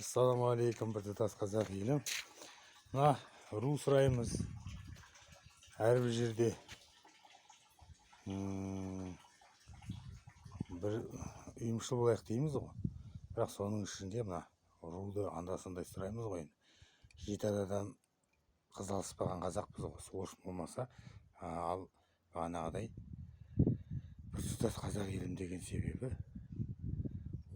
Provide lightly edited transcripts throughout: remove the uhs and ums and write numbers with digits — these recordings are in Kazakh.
Ассалаумағалейкум, біртұтас қазақ елім. Мына ру сұраймыз. Әрбір жерде бір ұйымшыл болайық дейміз ғой. Бірақ соның ішінде мына руды анда-сандай сұраймыз ғой. Жеті ададан қыз алыспаған қазақпыз ғой. Соғыс болмаса, ал бағанағыдай біртұтас қазақ елім деген себебі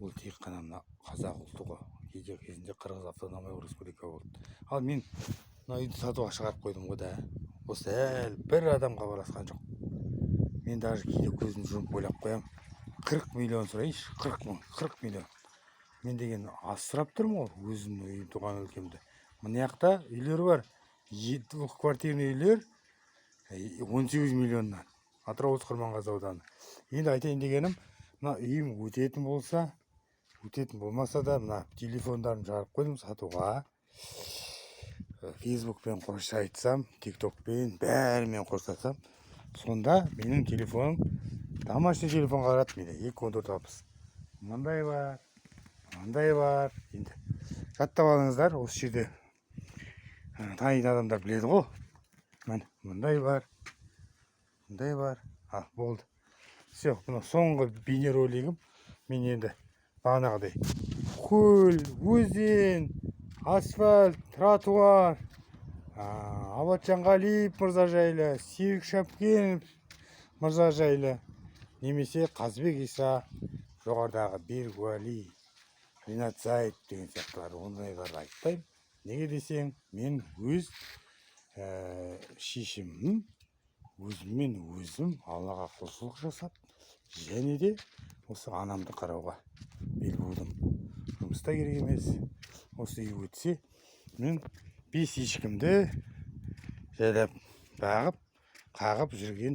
ол тек қана мына қазақ ұлты ғой. Кезінде Қырғыз автономиялық республика болды. Ал мен мына үйді сатуға шығарып қойдым ғой да. Осы әлі бір адамға хабарласқан жоқ. Мен даже кейде көзін жұмып ойлап қоям. 40 миллион сұрайыншы, 40 миллион. Мен деген асырап тұрмын ғой өзімнің үйім, туған өлкемді. Мына жақта үйлер бар. 7 квартирный үйлер 18 миллионнан. Атырау Құрманғазы ауданы. Енді айтайын дегенім, мына үйім өтетін болса, өтетін болмаса да, мына телефондарын жарып қойдым сатуға. Фейсбукпен қоса айтсам, тиктокпен, бәрімен қосатсам, сонда менің телефоным домашний телефонға қарады мені 21460. Мынандай бар, мынандай бар. Енді жаттап алыңыздар, осы жерде танитын адамдар біледі ғой. Мындай бар, мындай бар. Болды. Все, мына соңғы бейнеролигім. Мен енді бағанағыдай көл, өзен, асфальт, тротуар, Абатжан Қалиев мырза жайлы, Серік Шапкенов мырза жайлы, немесе Қазбек Иса, жоғарыдағы Берік Уәли, Ринат Зайыт деген сияқтылар, ондайларды айтпаймын. Неге десең, мен өз шешімім, өзіммен өзім Аллаға құлшылық жасап, және де осы анамды қарауға бел будым. Жұмыста керек емес. Осы үй өтсе, мен 5 ешкімді жайлап, бағып, қағып жүрген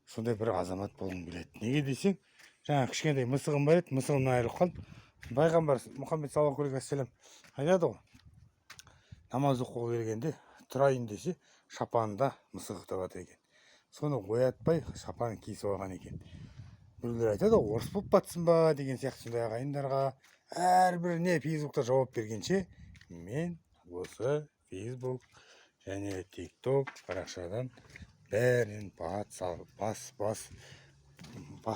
сондай бір азамат болғым келеді. Неге десең, жаңа кішкентай мысығым бар еді, мысығымнан айырылып қалдым. Пайғамбар Мұхаммед саллаллаху алейхи вассалам айтады ғой, намаз оқуға келгенде тұрайын десе, шапанында мысық табады екен. Соны оятпай шапанын киісіп алған екен. Біреулер айтады ғой, орыс болып батсын ба деген сияқты сондай ағайындарға әрбіріне фейсбукта жауап бергенше, мен осы фейсбук және тикток парақшадан бәрінен бас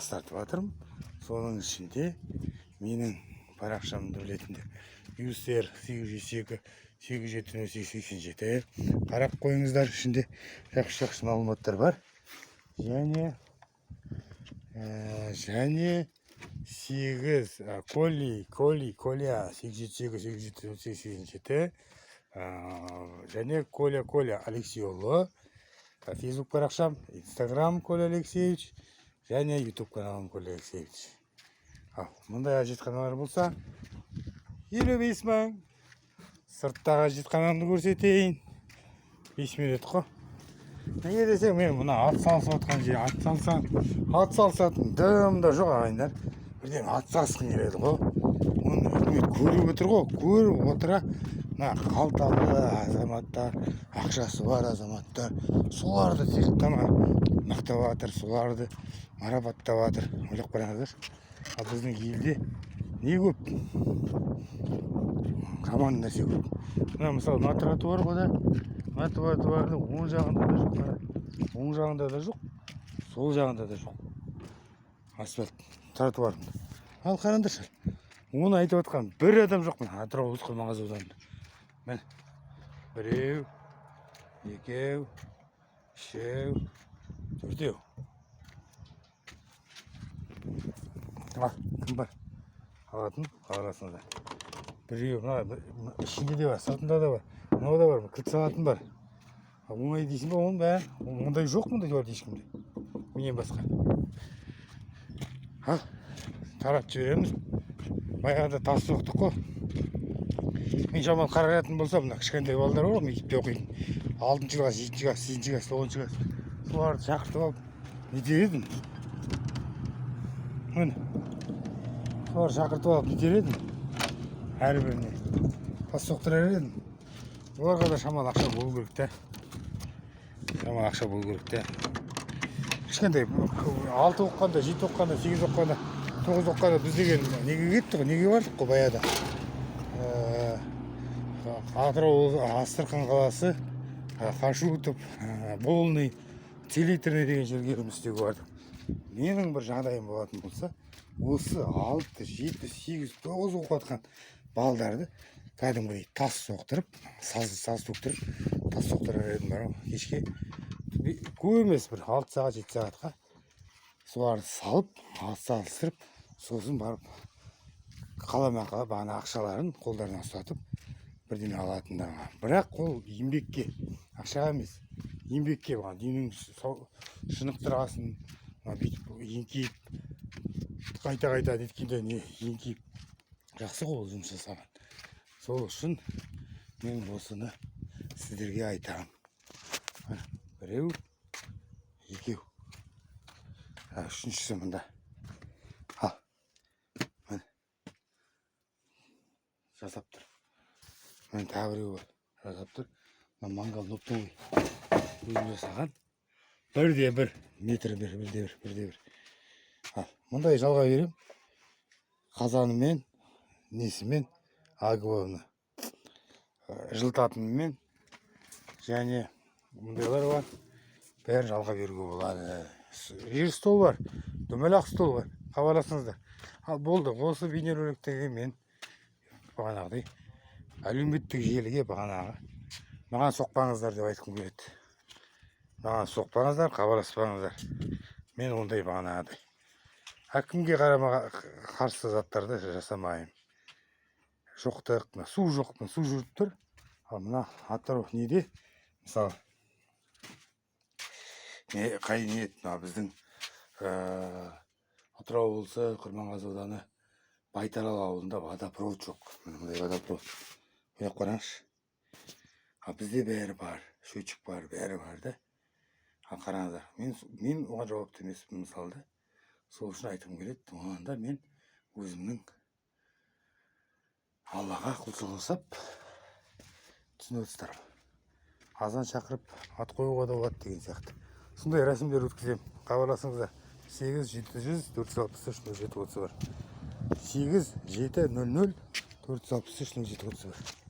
тартып жатырмын. Соның ішінде менің парақшамды білетіндер USR 802-870-87 қарап қойыңыздар, ішінде жақсы мәліметтер бар. Және 8 Коля 878-887 және Коля Алексейұлы фейсбук парақшам, инстаграм Коля Алексеевич және ютуб каналым Коля Алексеевич. Мұндай әжетханалар болса 55 мың. Сырттағы әжетханамды көрсетейін. 5 минут қой. Неге десең, мен мұна ат салысып отқан жер, ат салысатын дымда жоқ ағайындар. Бірден ат салысқын келеді ғой. Оны көріп отыр ғой, көріп отыра, қалталы азаматтар, ақшасы бар азаматтар, соларды тек қана мақтап жатыр, соларды марапаттап жатыр. Ойлап қараңыздар. Ал біздің елде не көп? Жаман нәрсе көп. Мына мысалы, мына тротуар ғой да. Мына тротуардың оң жағында да жоқ, оң жағында да жоқ, сол жағында да жоқ. Асфальт тротуарында. Ал қараңдаршы, оны айтып отқан бір адам жоқ. Атырау Құрманғазы ауданында. Міне, 1, 2, 3, 4. Кім бар? Алатын, қаласында. Біреу, ішінде де бар, сыртында да бар. Мынау да бар, кілт салатын бар. Оңай дейсің ба, оның бәрі? Ондай жоқ мұндай бар ешкімде. Менен басқа. Таратып жібереміз. Баяғыда тас соқтық қой. Мен жаман қарағатын болса, мына кішкентай балалар бар, мектепте оқитын. 6-шы класс, 7-шы класс, 8-шы класс, 9-шы класс. Соларды шақыртып алып, не дер едім? Міне. Соларды шақыртып алып, не дер едім? Әрбіріне. Тас соқтырар едім. Оларға да шамалы ақша болу керек та. Шамалы ақша болу керек та. Кішкентай 6 оққанда, 7 оққанда, 8 оққанда, 9 оққанда біз деген неге кеттік қой, неге бардық қой баяда. Атырау Астрахань қаласы Хашутов, Волный, Целитрный деген жерге жұмыс істеуге бардым. Менің бір жағдайым болатын болса, осы 6, 7, 8, 9 оқып жатқан балдарды кәдімгідей тас соқтырып, саз төктіріп, тас соқтырар едім бар ғой. Кешке көп емес бір 6 сағат, 7 сағатқа соларды салып, салыстырып, сосын барып қаламақы бағана ақшаларын қолдарына ұстатып бірдеме алатындарға. Бірақ ол еңбекке, ақшаға емес, еңбекке бағана денің шынықтырғасын, бүйтіп еңкейіп қайта неткенде не еңкейіп жақсы ғой жұмыс жасаған. Сол үшін мен осыны сіздерге айтамын. Біреу, екеу. Үшіншісі мында. Ал. Міне. Жасап тұр. Мен тағы біреу бар. Жасап тұр. Мангал ноптовый. Өзім жасаған. Бірде бір. Метр бір. Ал. Мұндай жалға берем. Қазанымен, несімен, агуаны. Жылтатынымен. Және мұндайлар бар. Бәрін жалға беруге болады. Жер стол бар, дөмелақ стол бар. Хабарласыңыздар. Ал болды, осы бейнероликтегі мен бағанағыдай әлеуметтік желіге бағанағы маған соқпаңыздар деп айтқым келеді. Маған соқпаңыздар, хабарласпаңыздар. Мен ондай бағанағыдай әкімге қарсы заттарды жасамайым. Жоқтық, су жоқ, су жүріп тұр. Ал мына Атырау неде? Мысалы қай ниет, біздің Атырау облысы Құрманғазы ауданы Байтарал ауылында водопровод жоқ. Мынандай водопровод. Қойып қараңызшы. Бізде бәрі бар, счетчик бар, бәрі бар да. Қараңыздар, мен оған жауапты емеспін мысалда. Сол үшін айтқым келеді. Онда мен өзімнің Аллаға құлшылық жасап түсініп отырсыздар. Азан шақырып ат қоюға да болады деген сияқты. Сондай рәсімдер өткізем. Хабарласыңыздар. 8-700 463 0730 бар. 8-700 463 0730 бар.